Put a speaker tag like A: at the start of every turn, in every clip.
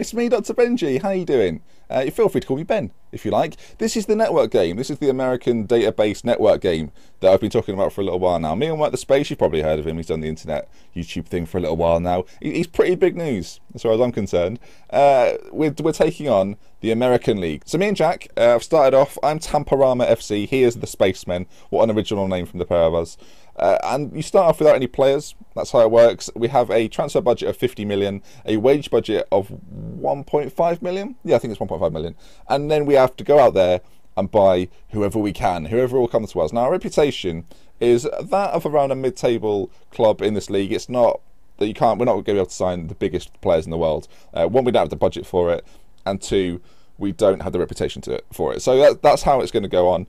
A: it's me, Dr. Benji. How you doing? You feel free to call me Ben if you like. This is the network game. This is the American database network game that I've been talking about for a little while now. Me and Work the Space, you've probably heard of him. He's done the internet YouTube thing for a little while now. He's pretty big news as far as I'm concerned. We're taking on the American League. So me and Jack have started off. I'm Tamparama FC. He is the Spacemen. What an original name from the pair of us. And you start off without any players. That's how it works. We have a transfer budget of 50 million, a wage budget of 1.5 million. Yeah, I think it's 1.5 million. And then we have to go out there and buy whoever we can, whoever will come to us. Now, our reputation is that of around a mid-table club in this league. It's not that we're not going to be able to sign the biggest players in the world. One, we don't have the budget for it, and two, we don't have the reputation for it. So that's how it's going to go on.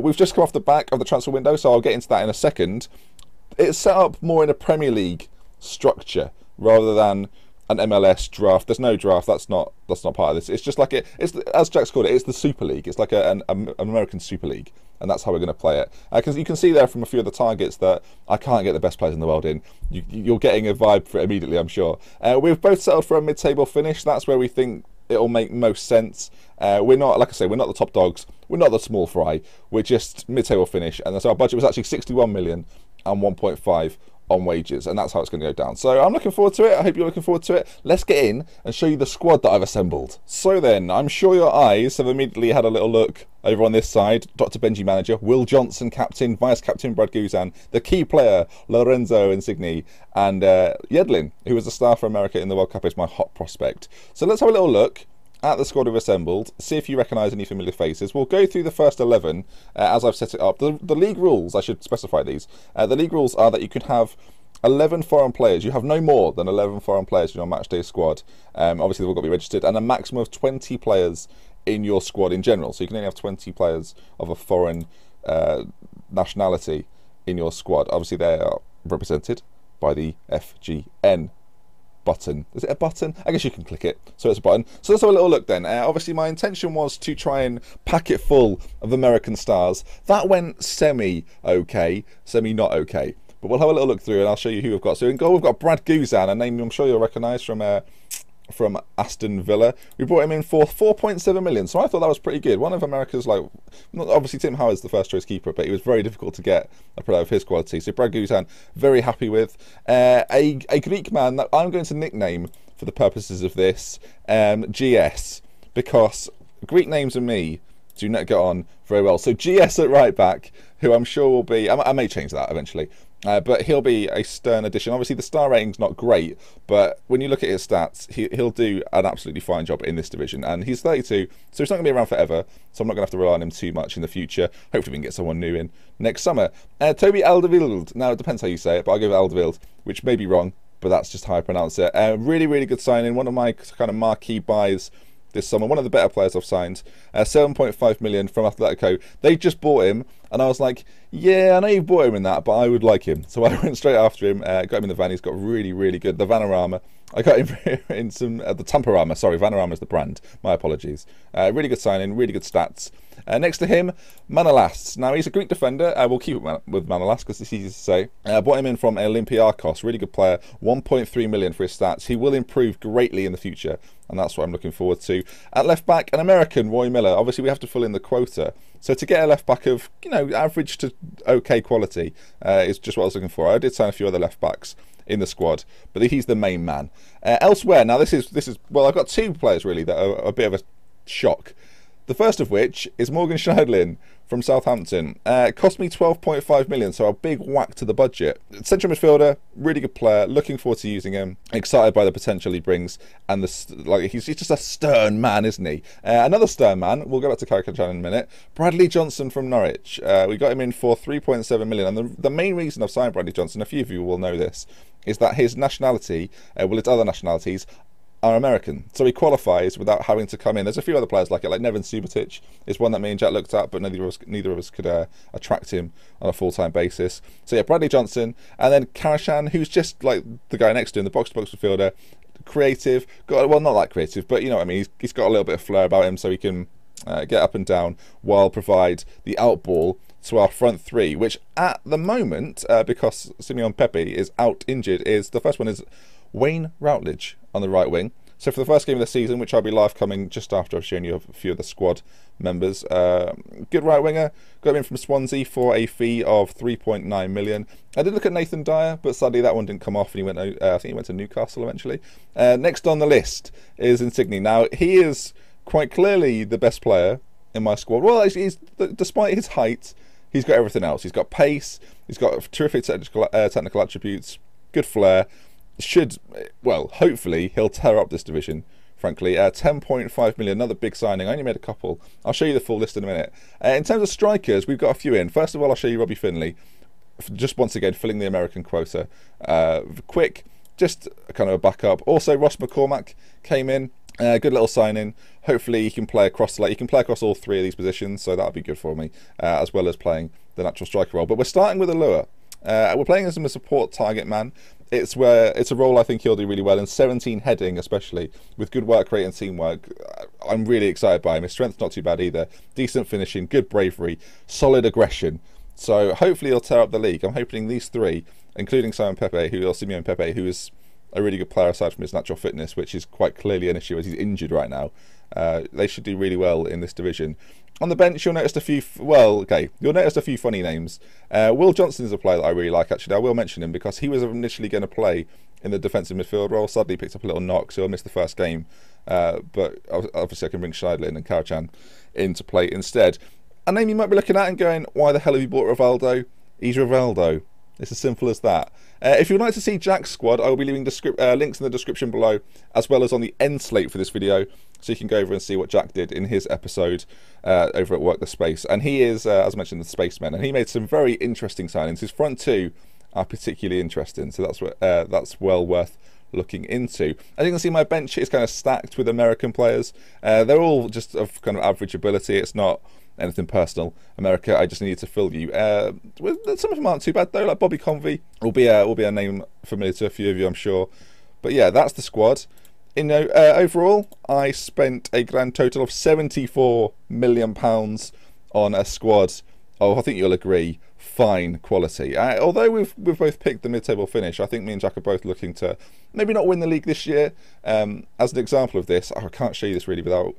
A: We've just come off the back of the transfer window, so I'll get into that in a second. It's set up more in a Premier League structure rather than an MLS draft. There's no draft. That's not part of this. It's just like it's as Jack's called it. It's the Super League. It's like an American Super League, and that's how we're going to play it. Because you can see there from a few of the targets that I can't get the best players in the world in. You're getting a vibe for it immediately, I'm sure. We've both settled for a mid-table finish. That's where we think it'll make most sense. We're not, like I say, we're not the top dogs. We're not the small fry. We're just mid-table finish, and so our budget was actually 61 million and 1.5 on wages, and that's how it's going to go down. So I'm looking forward to it. I hope you're looking forward to it. Let's get in and show you the squad that I've assembled. So then, I'm sure your eyes have immediately had a little look over on this side. Dr. Benji manager, Will Johnson captain, vice captain Brad Guzan, the key player Lorenzo Insigne, and Yedlin, who was a star for America in the World Cup, is my hot prospect. So let's have a little look at the squad we've assembled, see if you recognise any familiar faces. We'll go through the first 11 as I've set it up. The league rules, I should specify these. The league rules are that you can have 11 foreign players. You have no more than 11 foreign players in your matchday squad. Obviously, they've all got to be registered, and a maximum of 20 players in your squad in general. So you can only have 20 players of a foreign nationality in your squad. Obviously, they are represented by the FGN button. Is it a button? I guess you can click it, so it's a button. So let's have a little look then. Obviously my intention was to try and pack it full of American stars. That went semi-okay, semi-not okay. But we'll have a little look through and I'll show you who we've got. So in goal we've got Brad Guzan, a name I'm sure you'll recognise from Aston Villa. We brought him in for 4.7 million, so I thought that was pretty good. One of America's, like, obviously Tim Howard's the first choice keeper, but he was very difficult to get a player of his quality. So Brad Guzan, very happy with. A Greek man that I'm going to nickname for the purposes of this GS, because Greek names and me do not get on very well. So GS at right back, who I'm sure will be, I may change that eventually, but he'll be a stern addition. Obviously the star rating's not great, but when you look at his stats, he'll do an absolutely fine job in this division, and he's 32, so he's not going to be around forever, so I'm not going to have to rely on him too much in the future. Hopefully we can get someone new in next summer. Toby Alderweireld, now it depends how you say it, but I'll give it Alderweireld, which may be wrong, but that's just how I pronounce it. Really, really good signing, one of my kind of marquee buys this summer, one of the better players I've signed. 7.5 million from Atletico. They just bought him, and I was like, yeah, I know you've bought him in that, but I would like him. So I went straight after him, got him in the van. He's got really, really good. The Vanarama. I got him in some, the Tamparama, sorry, Vanarama is the brand. My apologies. Really good signing, really good stats. Next to him, Manolas. Now, he's a Greek defender. We'll keep it with Manolas because it's easy to say. Bought him in from Olympiakos. Really good player. 1.3 million for his stats. He will improve greatly in the future, and that's what I'm looking forward to. At left back, an American, Roy Miller. Obviously, we have to fill in the quota. So to get a left back of, average to okay quality is just what I was looking for. I did sign a few other left backs in the squad, but he's the main man. Elsewhere, now this is well, I've got two players really that are a bit of a shock. The first of which is Morgan Schneiderlin from Southampton. Cost me 12.5 million, so a big whack to the budget. Central midfielder, really good player. Looking forward to using him. Excited by the potential he brings, and he's just a stern man, isn't he? Another stern man. We'll go back to Karakachan in a minute. Bradley Johnson from Norwich. We got him in for 3.7 million, and the main reason I've signed Bradley Johnson, a few of you will know this, is that his nationality, its other nationalities, are American, so he qualifies without having to come in. There's a few other players like it, like Neven Subotic is one that me and Jack looked at, but neither of us could attract him on a full-time basis. So yeah, Bradley Johnson, and then Karashan, who's just like the guy next to him, the box-to-box midfielder, creative, well, not that creative, but you know what I mean, he's got a little bit of flair about him, so he can get up and down while provide the outball to our front three, which at the moment, because Simeon Pepe is out injured, is the first one is Wayne Routledge on the right wing. So for the first game of the season, which I'll be live coming just after I've shown you a few of the squad members, good right winger, got him in from Swansea for a fee of 3.9 million. I did look at Nathan Dyer, but sadly that one didn't come off, and he went. I think he went to Newcastle eventually. Next on the list is Insigne. Now he is quite clearly the best player in my squad. Well, despite his height, he's got everything else. He's got pace. He's got terrific technical attributes. Good flair. Well, hopefully he'll tear up this division, frankly. 10.5 million, another big signing. I only made a couple. I'll show you the full list in a minute. In terms of strikers, we've got a few in. First of all, I'll show you Robbie Findlay, just once again filling the American quota. Quick, just kind of a backup. Also, Ross McCormack came in. Good little signing. Hopefully he can play across all three of these positions, so that'll be good for me, as well as playing the natural striker role. But we're starting with Alua. We're playing as him a support target man. It's a role I think he'll do really well in 17 heading, especially with good work rate and teamwork. I'm really excited by him. His strength's not too bad either. Decent finishing, good bravery, solid aggression. So hopefully he'll tear up the league. I'm hoping these three, including Simeon Pepe, who is a really good player aside from his natural fitness, which is quite clearly an issue as he's injured right now. They should do really well in this division. On the bench, you'll notice a few. You'll notice a few funny names. Will Johnson is a player that I really like. Actually, I will mention him because he was initially going to play in the defensive midfield role. Sadly, he picked up a little knock, so he'll miss the first game. But obviously, I can bring Schneidlin and Karachan in to play instead. A name you might be looking at and going, "Why the hell have you bought Rivaldo?" He's Rivaldo. It's as simple as that. If you'd like to see Jack's squad, I will be leaving links in the description below, as well as on the end slate for this video, so you can go over and see what Jack did in his episode over at Work the Space. And he is, as mentioned, the Spaceman, and he made some very interesting signings. His front two are particularly interesting, so that's well worth looking into. As you can see, my bench is kind of stacked with American players. They're all just of kind of average ability. It's not anything personal. America, I just needed to fill you. Some of them aren't too bad though, like Bobby Convey will be a name familiar to a few of you, I'm sure. But yeah, that's the squad. Overall, I spent a grand total of £74 million on a squad of, I think you'll agree, fine quality. Although we've both picked the mid-table finish, I think me and Jack are both looking to maybe not win the league this year. As an example of this, I can't show you this really without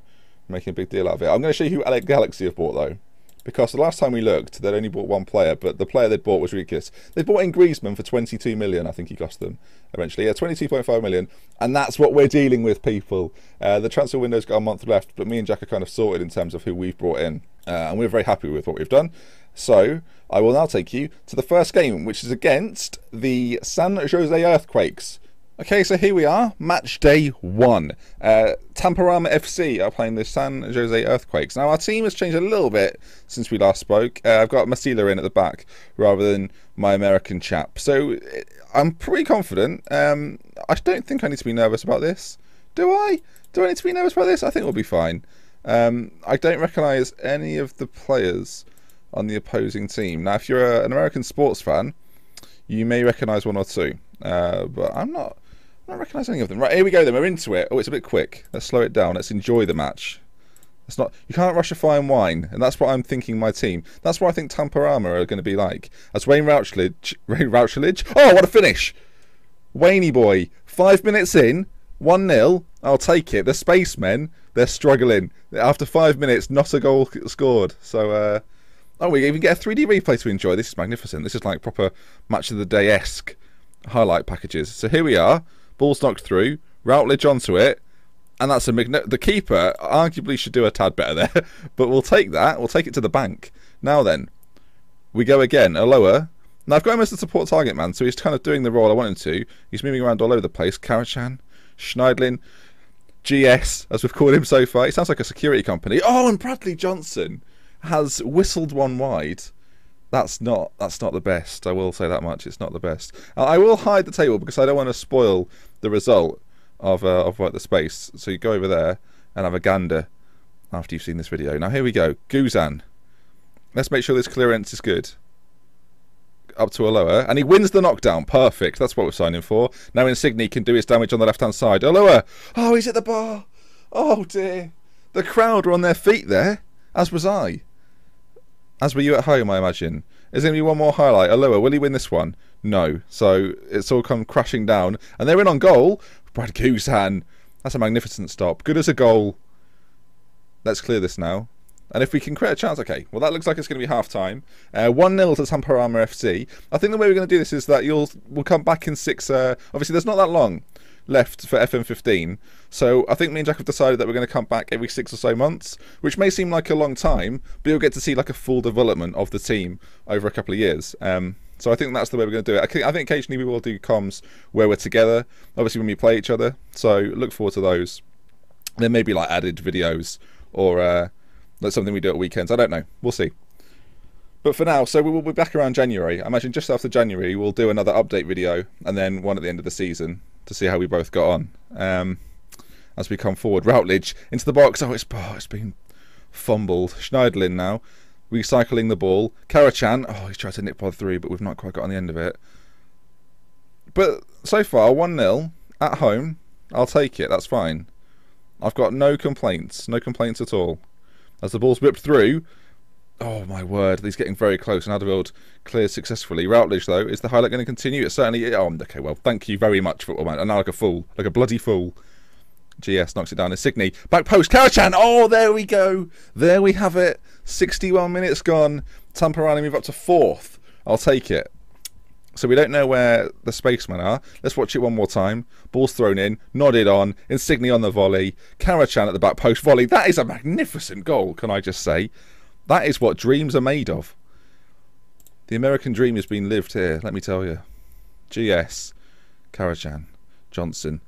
A: making a big deal out of it. I'm going to show you who LA Galaxy have bought though, because the last time we looked, they'd only bought one player, but the player they'd bought was ridiculous. They bought in Griezmann for 22 million, I think he cost them eventually. Yeah, 22.5 million, and that's what we're dealing with, people. The transfer window's got a month left, but me and Jack are kind of sorted in terms of who we've brought in, and we're very happy with what we've done. So I will now take you to the first game, which is against the San Jose Earthquakes. Okay, so here we are, match day 1. Tamparama FC are playing the San Jose Earthquakes. Now, our team has changed a little bit since we last spoke. I've got Masila in at the back rather than my American chap. So, I'm pretty confident. I don't think I need to be nervous about this. Do I? Do I need to be nervous about this? I think we'll be fine. I don't recognise any of the players on the opposing team. Now, if you're an American sports fan, you may recognise one or two. But I'm not recognising any of them. Right, here we go then, we're into it. Oh, it's a bit quick. Let's slow it down. Let's enjoy the match. You can't rush a fine wine, and that's what I'm thinking my team. That's what I think Tamparama are going to be like. As Wayne Rauchledge. Oh, what a finish! Wayne boy, 5 minutes in, 1-0. I'll take it. The Spacemen, they're struggling. After 5 minutes, not a goal scored. So, oh, we even get a 3D replay to enjoy. This is magnificent. This is like proper match of the day-esque highlight packages. So here we are. Ball's knocked through. Routledge onto it. And that's the keeper arguably should do a tad better there. But we'll take that. We'll take it to the bank. Now then, we go again. Aloha. Now I've got him as the support target man, so he's kind of doing the role I want him to. He's moving around all over the place. Karachan, Schneidlin, GS, as we've called him so far. He sounds like a security company. Oh, and Bradley Johnson has whistled one wide. That's not the best. I will say that much. It's not the best. I will hide the table because I don't want to spoil the result of Work the Space. So you go over there and have a gander after you've seen this video. Now here we go. Guzan. Let's make sure this clearance is good. Up to Aloha, and he wins the knockdown. Perfect. That's what we're signing for. Now Insigne can do his damage on the left-hand side. Aloha. Oh, he's at the bar. Oh dear. The crowd were on their feet there, as was I. As were you at home, I imagine. Is there going to be one more highlight? Aloha, will he win this one? No. So it's all come crashing down. And they're in on goal. Brad Guzan That's a magnificent stop. Good as a goal. Let's clear this now. And if we can create a chance, okay. Well, that looks like it's going to be half-time. 1-0 to Tamperama FC. I think the way we're going to do this is that we'll come back in 6... obviously, there's not that long left for FM15. So I think me and Jack have decided that we're going to come back every 6 or so months, which may seem like a long time, but you'll get to see like a full development of the team over a couple of years. So I think that's the way we're going to do it. I think occasionally we will do comms where we're together, obviously when we play each other. So look forward to those. There may be like added videos or that's something we do at weekends. I don't know. We'll see. But for now, so we will be back around January. I imagine just after January we'll do another update video and then one at the end of the season to see how we both got on. As we come forward, Routledge into the box. Oh, it's been fumbled. Schneiderlin now recycling the ball. Karachan. Oh, he's tried to nick pod through, but we've not quite got on the end of it. But so far, 1-0 at home. I'll take it. That's fine. I've got no complaints. No complaints at all. As the ball's whipped through. Oh my word, he's getting very close, and Alderweireld clears successfully. Routledge, though, is the highlight going to continue? It certainly is. Oh, okay, well, thank you very much, football man. And now like a fool, like a bloody fool. GS knocks it down. Insigne, back post, Karachan. Oh, there we go. There we have it. 61 minutes gone. Tamperana move up to 4th. I'll take it. So we don't know where the spacemen are. Let's watch it one more time. Ball's thrown in, nodded on. Insigne on the volley. Karachan at the back post volley. That is a magnificent goal, can I just say. That is what dreams are made of. The American dream has been lived here, let me tell you. GS, Karachan, Johnson.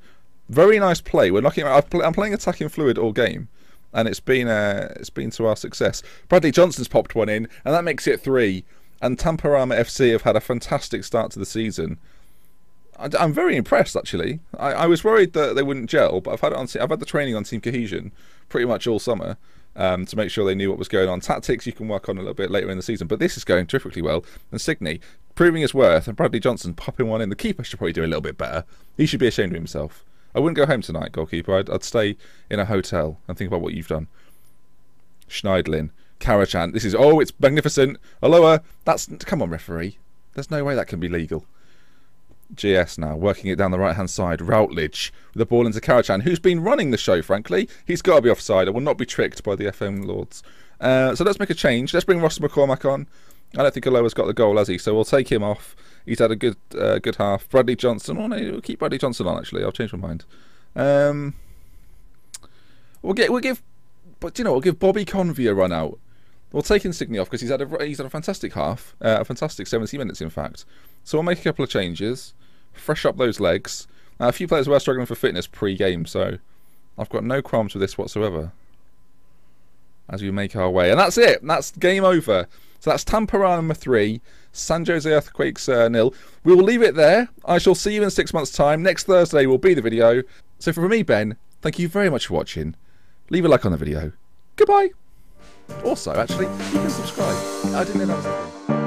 A: Very nice play. We're knocking. I'm playing attacking fluid all game, and it's been to our success. Bradley Johnson's popped one in, and that makes it 3. And Tamperama FC have had a fantastic start to the season. I'm very impressed, actually. I was worried that they wouldn't gel, but I've had the training on Team Cohesion pretty much all summer. To make sure they knew what was going on. Tactics you can work on a little bit later in the season, but this is going terrifically well. And Insigne proving his worth, and Bradley Johnson popping one in. The keeper should probably do a little bit better. He should be ashamed of himself. I wouldn't go home tonight, goalkeeper. I'd stay in a hotel and think about what you've done. Schneiderlin, Karachan. This is, oh, it's magnificent. Aloha. Come on, referee. There's no way that can be legal. GS now, working it down the right-hand side. Routledge with the ball into Karachan, who's been running the show, frankly. He's got to be offside. I will not be tricked by the FM lords. So let's make a change. Let's bring Ross McCormack on. I don't think Aloha's got the goal, has he? So we'll take him off. He's had a good half. Bradley Johnson. Oh, no, we'll keep Bradley Johnson on, actually. I'll change my mind. We'll give Bobby Convey a run out. We'll take Insigne off because he's had a fantastic half. A fantastic 70 minutes, in fact. So we'll make a couple of changes. Fresh up those legs. A few players were struggling for fitness pre-game, so I've got no qualms with this whatsoever. As we make our way. And that's it. That's game over. So that's Tamperama 3, San Jose Earthquakes 0. We will leave it there. I shall see you in 6 months' time. Next Thursday will be the video. So for me, Ben, thank you very much for watching. Leave a like on the video. Goodbye. Also, actually, you can subscribe. I didn't know that was a thing.